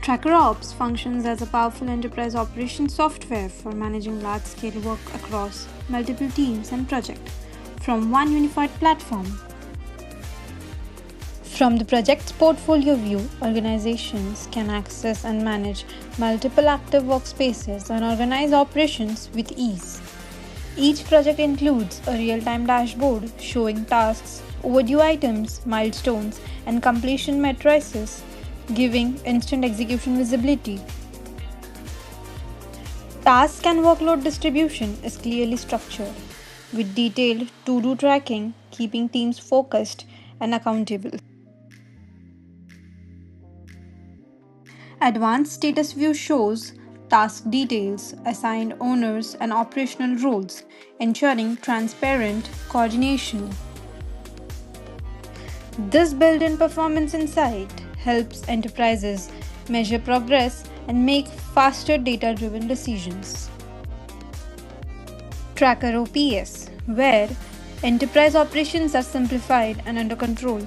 TrackerOPS functions as a powerful enterprise operations software for managing large-scale work across multiple teams and projects from one unified platform. From the project's portfolio view, organizations can access and manage multiple active workspaces and organize operations with ease. Each project includes a real-time dashboard showing tasks, overdue items, milestones, and completion matrices, giving instant execution visibility. Task and workload distribution is clearly structured, with detailed to-do tracking, keeping teams focused and accountable. Advanced status view shows task details, assigned owners, and operational roles, ensuring transparent coordination. This built-in performance insight helps enterprises measure progress and make faster data-driven decisions. TrackerOPS, where enterprise operations are simplified and under control.